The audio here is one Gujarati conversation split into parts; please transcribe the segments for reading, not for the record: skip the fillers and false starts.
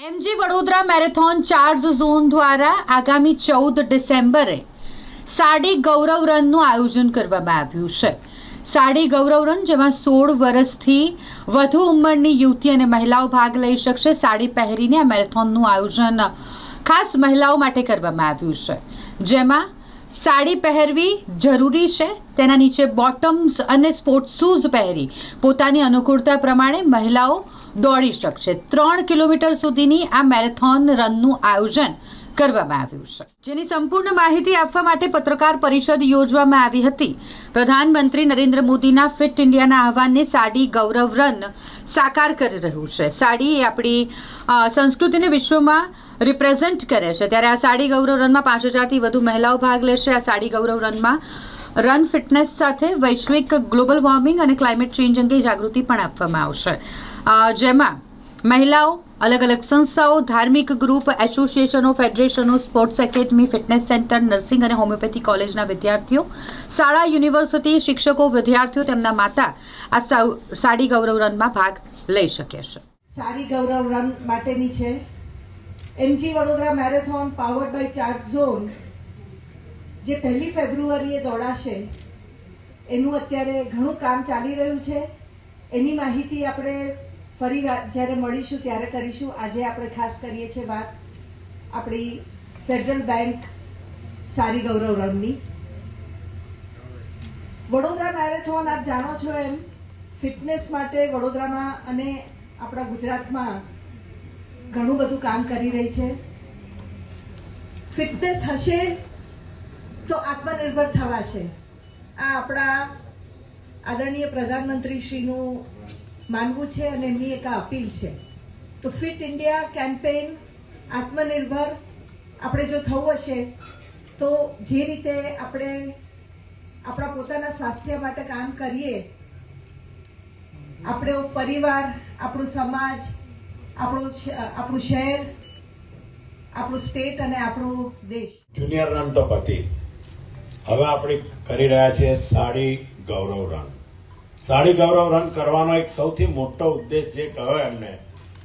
MG Vadodara marathon charge zone દ્વારા આગામી 14 ડિસેમ્બરે સાડી ગૌરવ રનનું આયોજન કરવામાં આવ્યું છે. સાડી ગૌરવ રન જેમાં 16 વર્ષથી વધુ ઉંમરની યુવતી અને મહિલાઓ ભાગ લઈ શકશે. સાડી પહેરીને આ મેરેથોનનું આયોજન ખાસ મહિલાઓ માટે કરવામાં આવ્યું છે, જેમાં સાડી પહેરવી જરૂરી છે. તેના નીચે બોટમ્સ અને સ્પોર્ટ્સ શૂઝ પહેરી પોતાની અનુકૂળતા પ્રમાણે મહિલાઓ દોડી શકશે. 3 કિલોમીટર સુધીની આ મેરેથોન રનનું આયોજન કરવામાં આવ્યું છે, જેની સંપૂર્ણ માહિતી આપવા માટે પત્રકાર પરિષદ યોજવામાં આવી હતી. પ્રધાનમંત્રી નરેન્દ્ર મોદીના ફિટ ઇન્ડિયાના આહવાનને સાડી ગૌરવ રન સાકાર કરી રહ્યું છે. સાડી એ આપણી સંસ્કૃતિને વિશ્વમાં રિપ્રેઝેન્ટ કરે છે, ત્યારે આ સાડી ગૌરવ રનમાં 5000થી વધુ મહિલાઓ ભાગ લેશે. આ સાડી ગૌરવ રનમાં રન ફિટનેસ સાથે વૈશ્વિક ગ્લોબલ વોર્મિંગ અને ક્લાઇમેટ ચેન્જ અંગે જાગૃતિ પણ આપવામાં આવશે, જેમાં મહિલાઓ, અલગ અલગ સંસ્થાઓ, ધાર્મિક ગ્રુપ, એસોસિએશનો, ફેડરેશનો, sports academy, fitness centre, nursing અને હોમિયોપેથી કોલેજના વિદ્યાર્થીઓ, શાળા, યુનિવર્સિટી, શિક્ષકો, વિદ્યાર્થીઓ, તેમના માતા આ સાડી ગૌરવ રનમાં ભાગ લઈ શકે છે. સાડી ગૌરવ રન માટેની છે MG Vadodara marathon powered by charge zone, જે 1 ફેબ્રુઆરીએ દોડાશે. એનું અત્યારે ઘણું કામ ચાલી રહ્યું છે. એની માહિતી આપણે ફરી જ્યારે મળીશું ત્યારે કરીશું. આજે આપણે ખાસ કરીએ છીએ વાત આપણી ફેડરલ બેંક સાડી ગૌરવ રનની. વડોદરા મેરેથોન આપ જાણો છો એમ ફિટનેસ માટે વડોદરામાં અને આપણા ગુજરાતમાં ઘણું બધું કામ કરી રહી છે. ફિટનેસ હશે તો આત્મનિર્ભર થવાશે. આ આપણા આદરણીય પ્રધાનમંત્રી શ્રીનું માનવું છે અને એમની એક અપીલ છે. તો ફિટ ઇન્ડિયા કેમ્પેઇન, આત્મનિર્ભર આપણે જો થવું હશે તો જે રીતે આપણે આપણા પોતાના સ્વાસ્થ્ય માટે કામ કરીએ, આપણો પરિવાર, આપણું સમાજ, આપણું શહેર, આપણું સ્ટેટ અને આપણો દેશ. જુનિયર રન તો પતી, હવે આપણે કરી રહ્યા છીએ સાડી ગૌરવ રન. સાડી ગૌરવ રન કરવાનો એક સૌથી મોટો ઉદ્દેશ જે કહ્યો એમને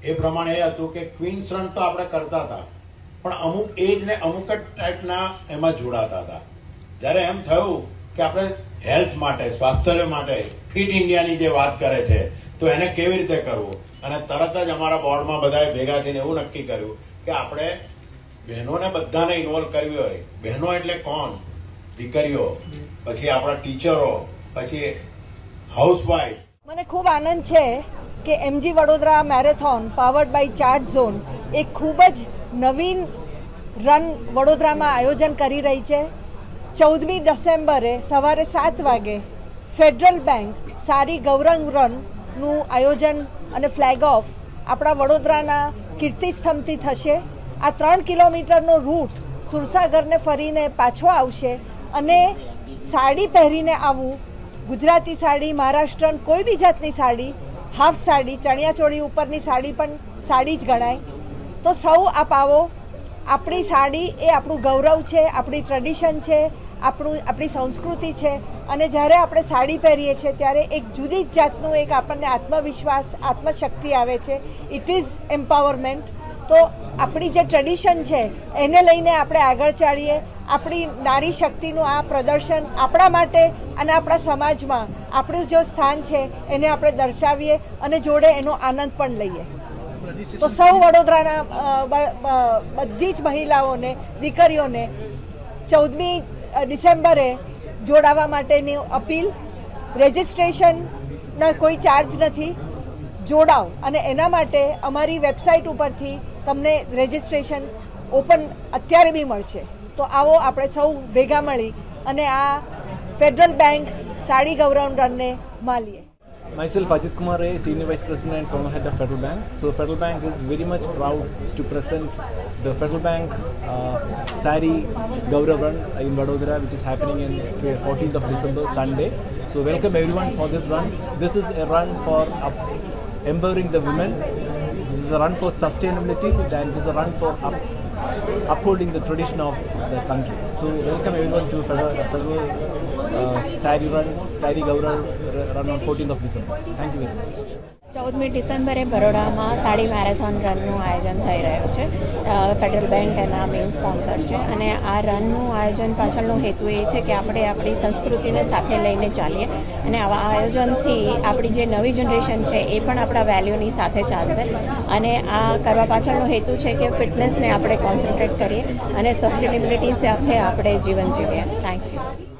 એ પ્રમાણે એ હતું કે ક્વીન્સ રન તો આપણે કરતા હતા, પણ અમુક એજ ને અમુક જ ટાઈપના એમાં જોડાતા હતા. જ્યારે એમ થયું કે આપણે હેલ્થ માટે, સ્વાસ્થ્ય માટે ફિટ ઇન્ડિયાની જે વાત કરે છે તો એને કેવી રીતે કરવું, અને તરત જ અમારા બોર્ડમાં બધાએ ભેગા થઈને એવું નક્કી કર્યું કે આપણે બહેનોને બધાને ઇન્વોલ્વ કરવી હોય. બહેનો એટલે કોણ? દીકરીઓ, પછી આપણા ટીચરો, પછી હાઉસવાઈફ. મને ખૂબ આનંદ છે કે MG Vadodara marathon powered by charge zone એક ખૂબ જ નવીન રન વડોદરામાં આયોજન કરી રહી છે. 14મી ડિસેમ્બરે સવારે 7 વાગે ફેડરલ બેંક સાડી ગૌરવ રનનું આયોજન અને ફ્લેગ ઓફ આપણા વડોદરાના કીર્તિસ્તંભથી થશે. આ 3 કિલોમીટરનો રૂટ સુરસાગરને ફરીને પાછો આવશે અને સાડી પહેરીને આવવું, ગુજરાતી સાડી, મહારાષ્ટ્રન કોઈ બી જાતની સાડી, હાફ સાડી, ચણિયાચોળી ઉપરની સાડી પણ સાડી જ ગણાય. તો સૌ આપ આવો. આપણી સાડી એ આપણું ગૌરવ છે, આપણી ટ્રેડિશન છે, આપણી સંસ્કૃતિ છે. અને જ્યારે આપણે સાડી પહેરીએ છીએ ત્યારે એક જુદી જ જાતનું એક આપણને આત્મવિશ્વાસ, આત્મશક્તિ આવે છે. It is empowerment. તો આપણી જે ટ્રેડિશન છે એને લઈને આપણે આગળ ચાલીએ. આપણી નારી શક્તિનું આ પ્રદર્શન આપણા માટે અને આપણા સમાજમાં આપણું જો સ્થાન છે એને આપણે દર્શાવીએ અને જોડે એનો આનંદ પણ લઈએ. તો સૌ વડોદરાના બધી જ મહિલાઓને, દીકરીઓને 14મી ડિસેમ્બરે જોડાવા માટેની અપીલ. રજિસ્ટ્રેશનના કોઈ ચાર્જ નથી. જોડાઓ અને એના માટે અમારી વેબસાઇટ ઉપરથી તમને રજિસ્ટ્રેશન ઓપન અત્યારે બી મળશે. તો આવો આપણે સૌ ભેગા મળી અને આ federal bank sari Gaurav રનને માલીએ. Myself Ajit Kumar Ray, Senior Vice President and Zonal Head of Federal Bank. So Federal Bank is very much proud to present the Federal Bank Sari Gaurav Run in Vadodara, which is happening in 14th of December, Sunday. So welcome everyone for this run. This is a run for empowering the women. This is a run for sustainability, and this is a run for upholding the tradition of the country. So welcome everyone to Federal Sari Run, Sari Gaurav Run on 14th of December. Thank you very much. 14મી ડિસેમ્બરે બરોડામાં સાડી મેરેથોન રનનું આયોજન થઈ રહ્યું છે. ફેડરલ બેંક એના મેઇન સ્પોન્સર છે અને આ રનનું આયોજન પાછળનો હેતુ એ છે કે આપણે આપણી સંસ્કૃતિને સાથે લઈને ચાલીએ અને આવા આયોજનથી આપણી જે નવી જનરેશન છે એ પણ આપણા વેલ્યુની સાથે ચાલશે અને આ કરવા પાછળનો હેતુ છે કે ફિટનેસને આપણે કોન્સન્ટ્રેટ કરીએ અને સસ્ટેનેબિલિટી સાથે આપણે જીવન જીવીએ. Thank you.